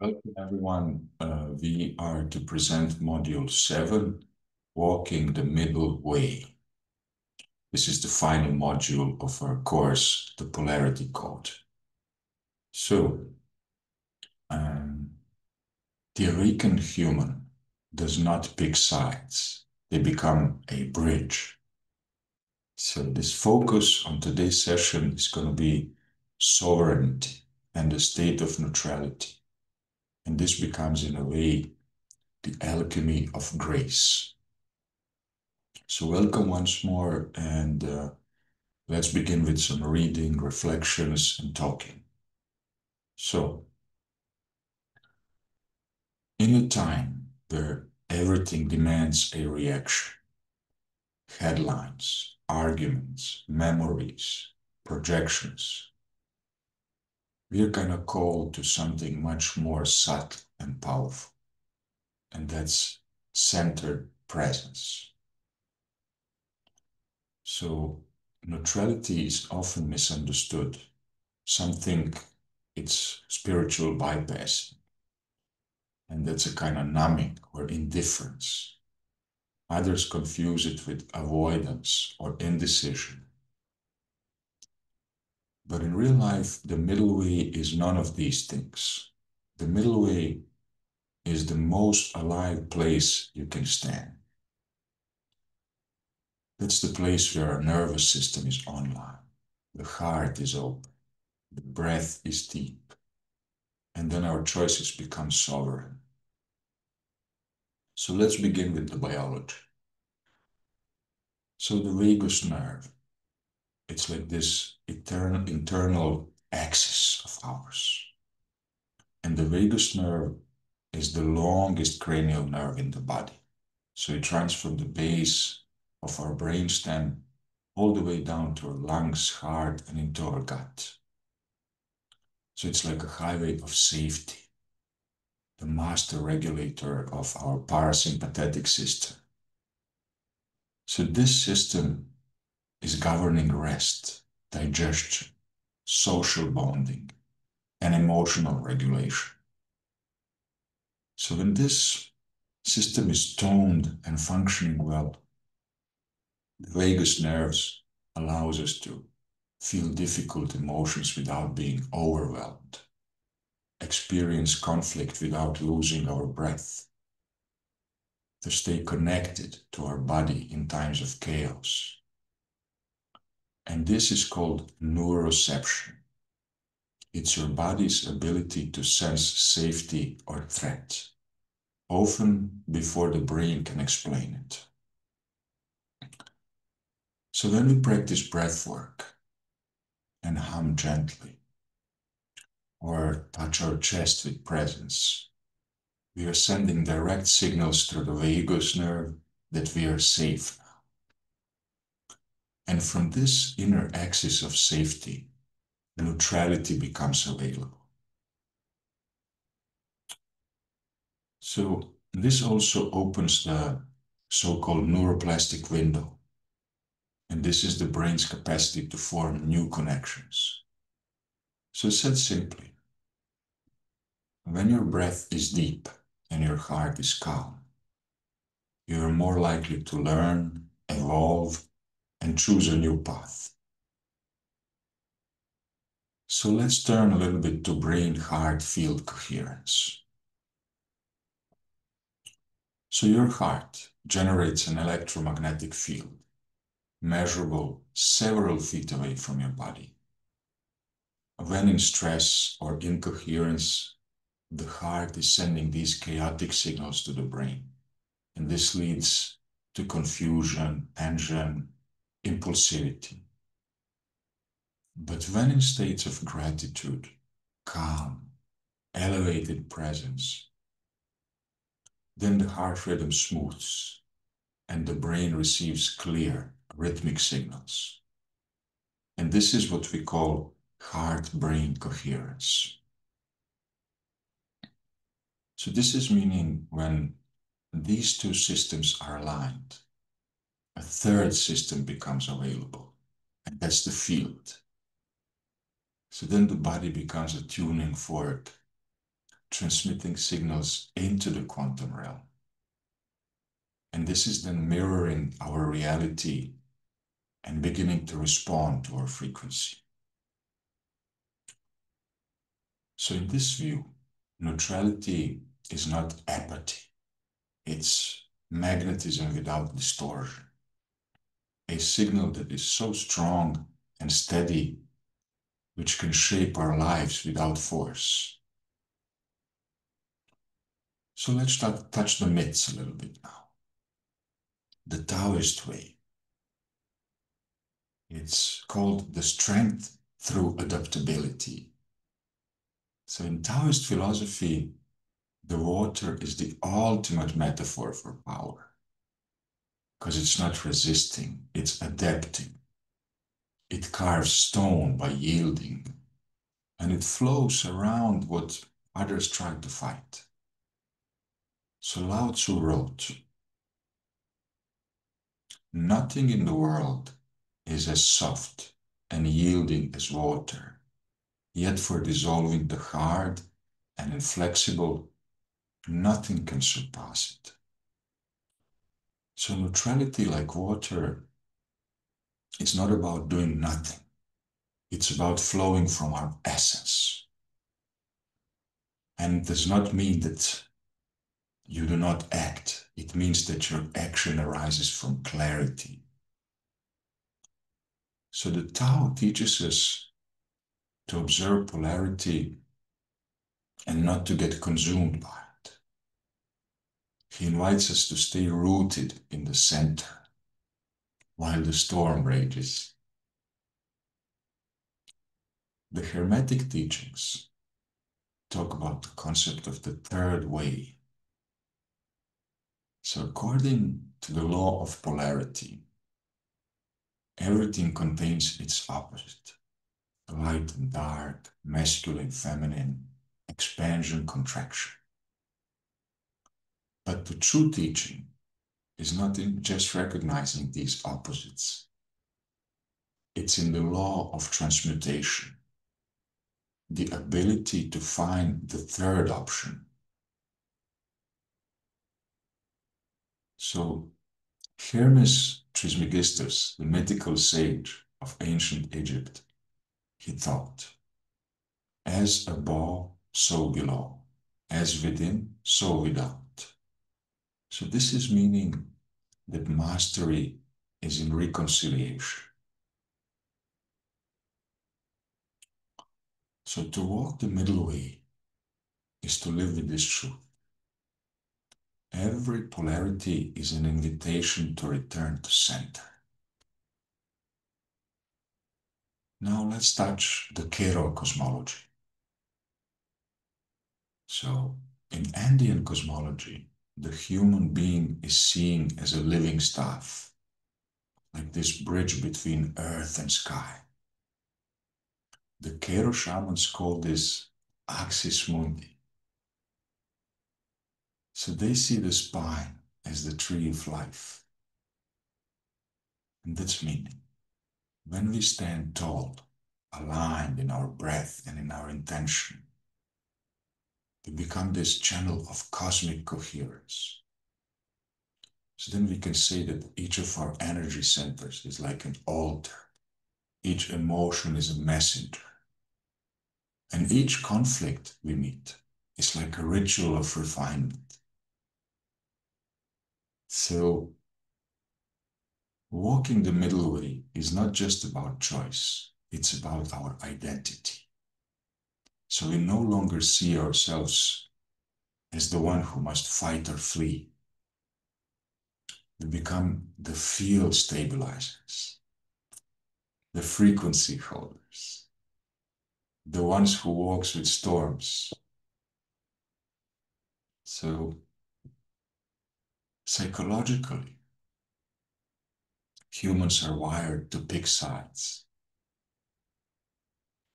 Welcome, everyone. We are to present Module 7, Walking the Middle Way. This is the final module of our course, the Polarity Code. So, the awakened human does not pick sides. They become a bridge. So this focus on today's session is going to be sovereignty and the state of neutrality. And this becomes, in a way, the alchemy of grace. So welcome once more, and let's begin with some reading, reflections, and talking. So, in a time where everything demands a reaction, headlines, arguments, memories, projections, we are kind of called to something much more subtle and powerful, and that's centered presence. So, neutrality is often misunderstood. Some think it's spiritual bypass, and that's a kind of numbing or indifference. Others confuse it with avoidance or indecision. But in real life, the middle way is none of these things. The middle way is the most alive place you can stand. That's the place where our nervous system is online, the heart is open, the breath is deep, and then our choices become sovereign. So let's begin with the biology. So the vagus nerve, it's like this internal axis of ours. And the vagus nerve is the longest cranial nerve in the body. So it runs from the base of our brainstem all the way down to our lungs, heart, and into our gut. So it's like a highway of safety, the master regulator of our parasympathetic system. So this system is governing rest, digestion, social bonding, and emotional regulation. So when this system is toned and functioning well, the vagus nerves allows us to feel difficult emotions without being overwhelmed, experience conflict without losing our breath, to stay connected to our body in times of chaos. And this is called neuroception. It's your body's ability to sense safety or threat, often before the brain can explain it. So when we practice breath work and hum gently, or touch our chest with presence, we are sending direct signals through the vagus nerve that we are safe now. And from this inner axis of safety, neutrality becomes available. So this also opens the so-called neuroplastic window. And this is the brain's capacity to form new connections. So said simply, when your breath is deep and your heart is calm, you are more likely to learn, evolve, and choose a new path. So let's turn a little bit to brain-heart field coherence. So your heart generates an electromagnetic field, measurable several feet away from your body. When in stress or incoherence, the heart is sending these chaotic signals to the brain, and this leads to confusion, tension, impulsivity. But when in states of gratitude, calm, elevated presence, then the heart rhythm smooths and the brain receives clear, rhythmic signals. And this is what we call heart-brain coherence. So this is meaning when these two systems are aligned, a third system becomes available, and that's the field. So then the body becomes a tuning fork transmitting signals into the quantum realm. And this is then mirroring our reality and beginning to respond to our frequency. So in this view, neutrality is not apathy. It's magnetism without distortion. A signal that is so strong and steady, which can shape our lives without force. So let's touch the myths a little bit now. The Taoist way. It's called the strength through adaptability. So in Taoist philosophy, the water is the ultimate metaphor for power. Because it's not resisting, it's adapting. It carves stone by yielding, and it flows around what others try to fight. So Lao Tzu wrote, "Nothing in the world is as soft and yielding as water, yet for dissolving the hard and inflexible, nothing can surpass it." So neutrality, like water, is not about doing nothing. It's about flowing from our essence. And it does not mean that you do not act. It means that your action arises from clarity. So the Tao teaches us to observe polarity and not to get consumed by it. He invites us to stay rooted in the center while the storm rages. The Hermetic teachings talk about the concept of the third way. So according to the law of polarity, everything contains its opposite. Light and dark, masculine, feminine, expansion, contraction. But the true teaching is not in just recognizing these opposites. It's in the law of transmutation, the ability to find the third option. So Hermes Trismegistus, the mythical sage of ancient Egypt, he thought, as above, so below, as within, so without. So this is meaning that mastery is in reconciliation. So to walk the middle way is to live with this truth. Every polarity is an invitation to return to center. Now let's touch the Kero cosmology. So in Andean cosmology, the human being is seen as a living staff, like this bridge between earth and sky. The Kero shamans call this axis mundi. So they see the spine as the tree of life. And that's meaning. When we stand tall, aligned in our breath and in our intention, we become this channel of cosmic coherence. So then we can say that each of our energy centers is like an altar. Each emotion is a messenger. And each conflict we meet is like a ritual of refinement. So walking the middle way is not just about choice, it's about our identity. So we no longer see ourselves as the one who must fight or flee. We become the field stabilizers, the frequency holders, the ones who walks with storms. So psychologically, humans are wired to pick sides.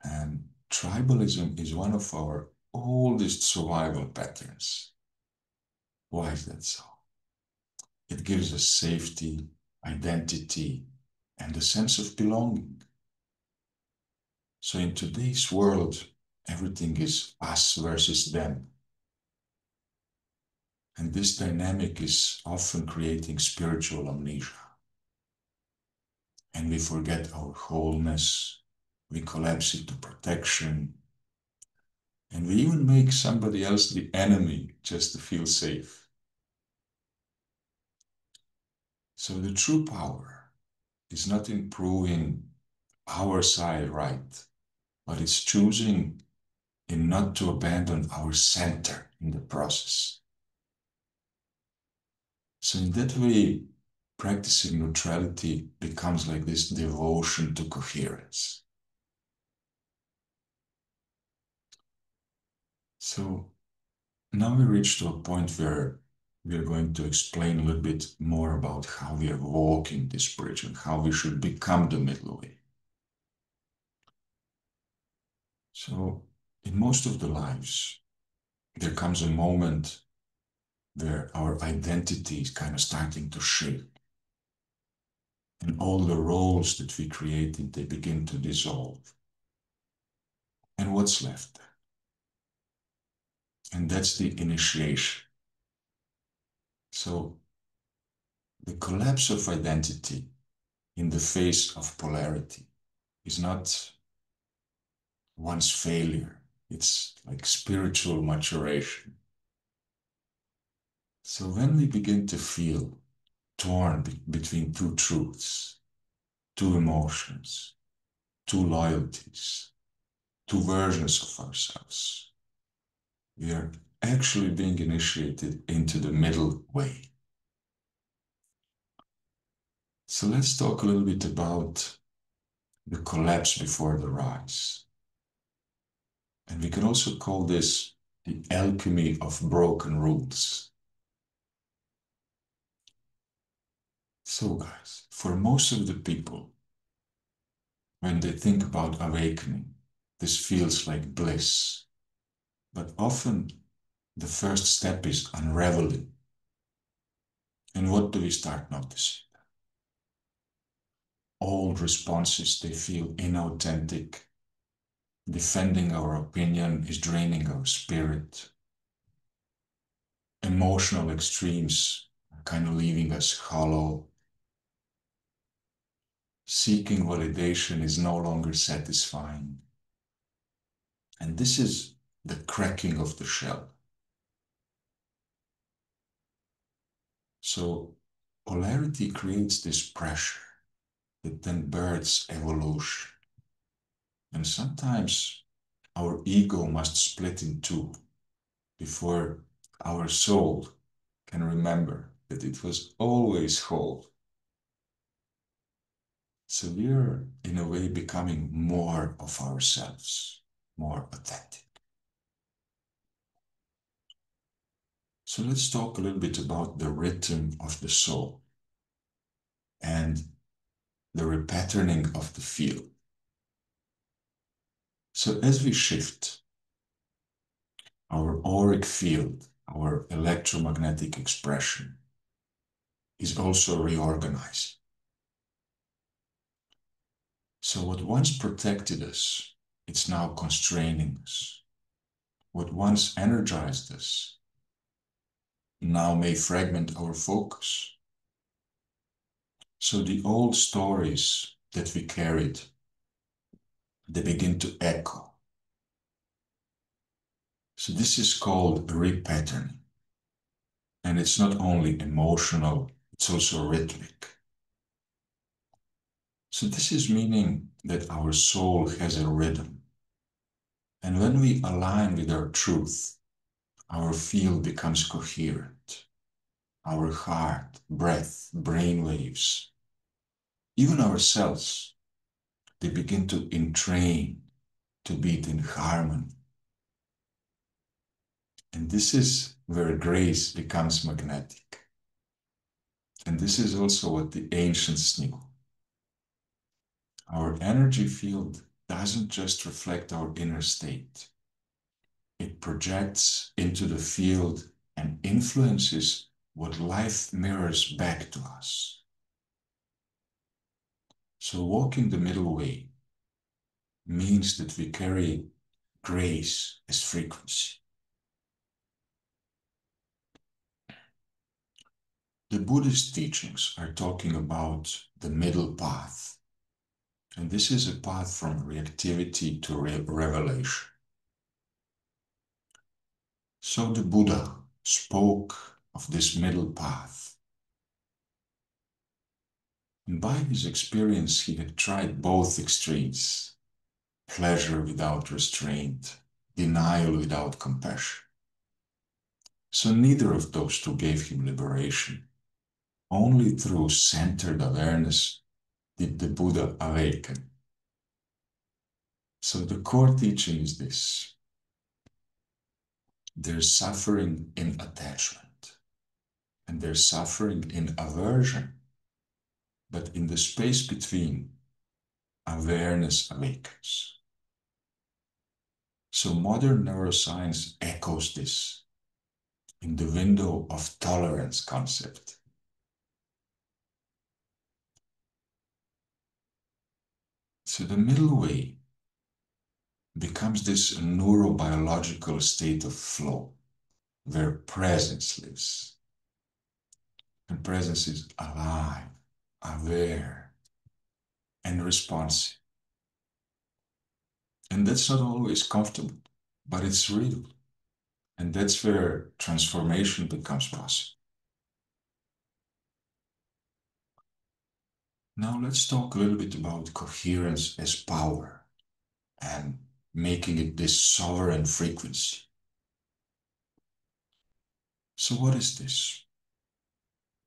And tribalism is one of our oldest survival patterns. Why is that so? It gives us safety, identity, and a sense of belonging. So in today's world, everything is us versus them. And this dynamic is often creating spiritual amnesia. And we forget our wholeness, we collapse into protection, and we even make somebody else the enemy just to feel safe. So the true power is not in proving our side right, but it's choosing in not to abandon our center in the process. So in that way, practicing neutrality becomes like this devotion to coherence. So now we reach to a point where we are going to explain a little bit more about how we are walking this bridge and how we should become the middle way. So in most of the lives, there comes a moment where our identity is kind of starting to shape. And all the roles that we created, they begin to dissolve. And what's left? And that's the initiation. So the collapse of identity in the face of polarity is not one's failure. It's like spiritual maturation. So when we begin to feel torn between two truths, two emotions, two loyalties, two versions of ourselves, we are actually being initiated into the middle way. So let's talk a little bit about the collapse before the rise. And we can also call this the alchemy of broken rules. So guys, for most of the people, when they think about awakening, this feels like bliss. But often the first step is unraveling. And what do we start noticing? Old responses, they feel inauthentic. Defending our opinion is draining our spirit. Emotional extremes are kind of leaving us hollow. Seeking validation is no longer satisfying. And this is the cracking of the shell. So polarity creates this pressure that then births evolution. And sometimes our ego must split in two before our soul can remember that it was always whole. So we are, in a way, becoming more of ourselves, more authentic. So let's talk a little bit about the rhythm of the soul and the repatterning of the field. So as we shift, our auric field, our electromagnetic expression, is also reorganizing. So what once protected us, it's now constraining us. What once energized us now may fragment our focus. So the old stories that we carried, they begin to echo. So this is called repatterning. And it's not only emotional, it's also rhythmic. So this is meaning that our soul has a rhythm. And when we align with our truth, our field becomes coherent. Our heart, breath, brain waves, even our cells, they begin to entrain to beat in harmony. And this is where grace becomes magnetic. And this is also what the ancients knew. Our energy field doesn't just reflect our inner state. It projects into the field and influences what life mirrors back to us. So walking the middle way means that we carry grace as frequency. The Buddhist teachings are talking about the middle path. And this is a path from reactivity to revelation. So the Buddha spoke of this middle path. And by his experience, he had tried both extremes: pleasure without restraint, denial without compassion. So neither of those two gave him liberation. Only through centered awareness did the Buddha awaken. So the core teaching is this: there's suffering in attachment, and there's suffering in aversion. But in the space between, awareness awakens. So modern neuroscience echoes this in the window of tolerance concept. So the middle way becomes this neurobiological state of flow where presence lives. And presence is alive, aware, and responsive. And that's not always comfortable, but it's real. And that's where transformation becomes possible. Now let's talk a little bit about coherence as power and making it this sovereign frequency. So what is this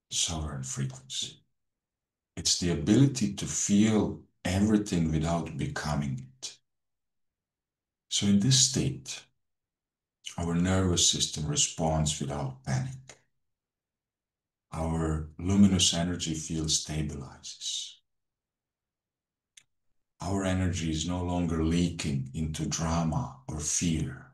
sovereign frequency? It's the ability to feel everything without becoming it. So in this state, our nervous system responds without panic. Our luminous energy field stabilizes. Our energy is no longer leaking into drama or fear.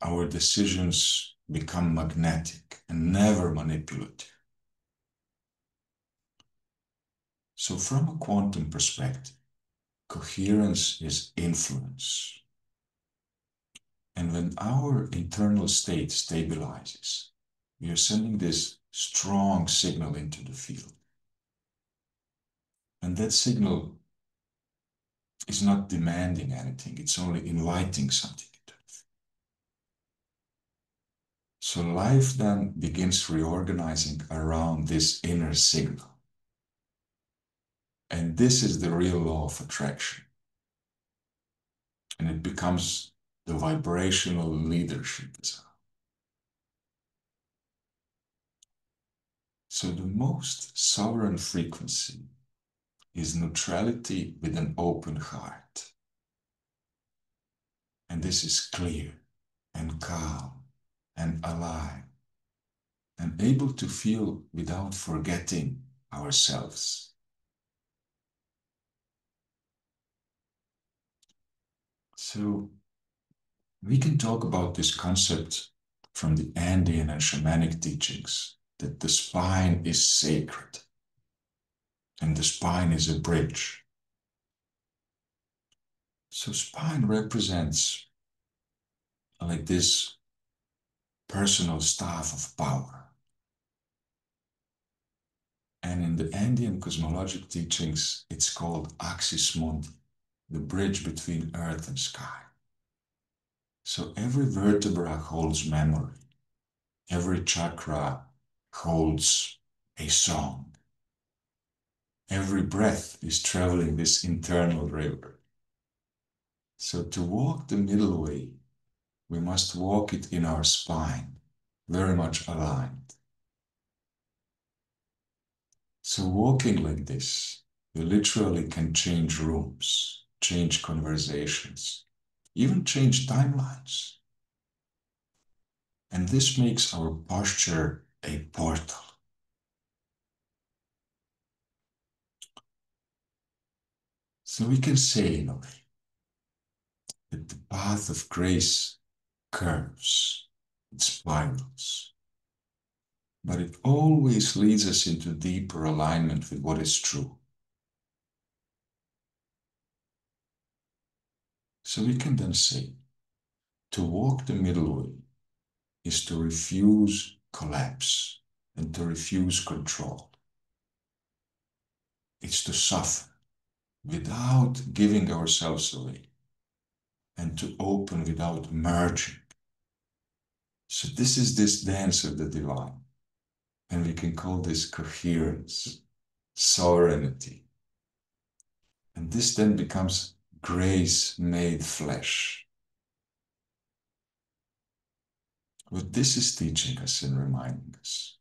Our decisions become magnetic and never manipulative. So from a quantum perspective, coherence is influence. And when our internal state stabilizes, we are sending this strong signal into the field. And that signal is not demanding anything, it's only inviting something into the field. So life then begins reorganizing around this inner signal. And this is the real law of attraction. And it becomes the vibrational leadership. So the most sovereign frequency is neutrality with an open heart. And this is clear and calm and alive and able to feel without forgetting ourselves. So we can talk about this concept from the Andean and shamanic teachings, that the spine is sacred and the spine is a bridge. So spine represents like this personal staff of power. And in the Andean cosmologic teachings, it's called axis mundi, the bridge between earth and sky. So every vertebra holds memory. Every chakra holds a song. Every breath is traveling this internal river. So to walk the middle way, we must walk it in our spine, very much aligned. So walking like this, you literally can change rooms, change conversations, even change timelines. And this makes our posture a portal. So we can say in a way that the path of grace curves, it spirals, but it always leads us into deeper alignment with what is true. So we can then say, to walk the middle way is to refuse collapse and to refuse control. It's to suffer without giving ourselves away and to open without merging. So this is this dance of the divine. And we can call this coherence, sovereignty. And this then becomes grace made flesh. What this is teaching us and reminding us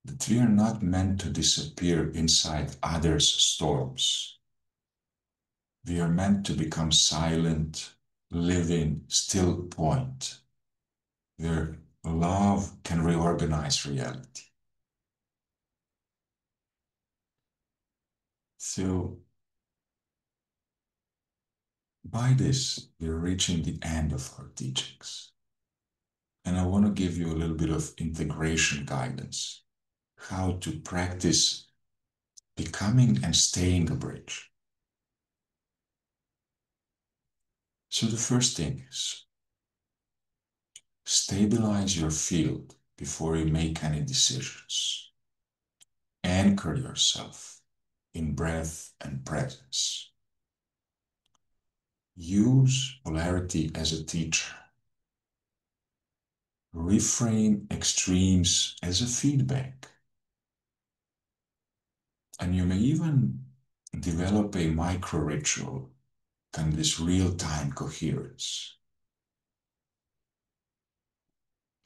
that we are not meant to disappear inside others' storms. We are meant to become silent, living, still point, where love can reorganize reality. So, by this, we're reaching the end of our teachings. And I want to give you a little bit of integration guidance, how to practice becoming and staying a bridge. So the first thing is stabilize your field before you make any decisions. Anchor yourself in breath and presence. Use polarity as a teacher. Reframe extremes as a feedback. And you may even develop a micro ritual, kind of this real-time coherence.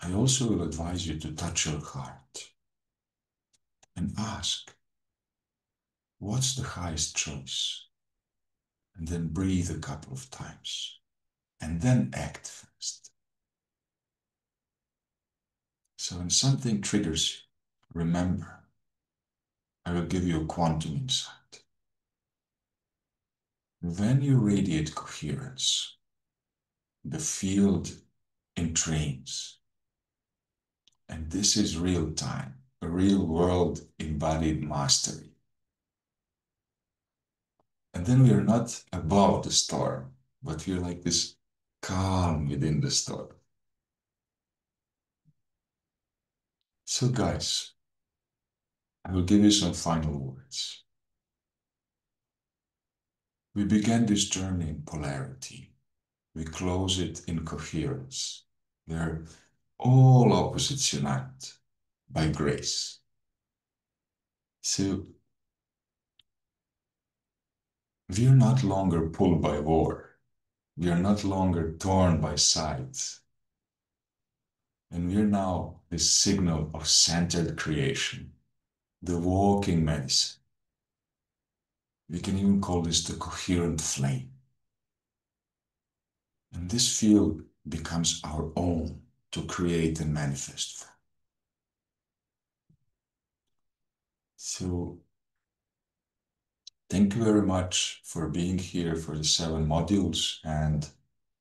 I also will advise you to touch your heart and ask, what's the highest choice? And then breathe a couple of times and then act first. So when something triggers you, remember, I will give you a quantum insight. When you radiate coherence, the field entrains. And this is real time, a real world embodied mastery. And then we are not above the storm, but we are like this calm within the storm. So guys, I will give you some final words. We began this journey in polarity. We close it in coherence, where all opposites unite by grace. So we are not longer pulled by war. We are not longer torn by sides. And we are now the signal of centered creation, the walking medicine. We can even call this the coherent flame. And this field becomes our own to create and manifest from. So, thank you very much for being here for the 7 modules. And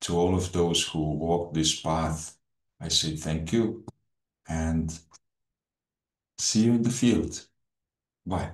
to all of those who walk this path, I say thank you and see you in the field. Bye.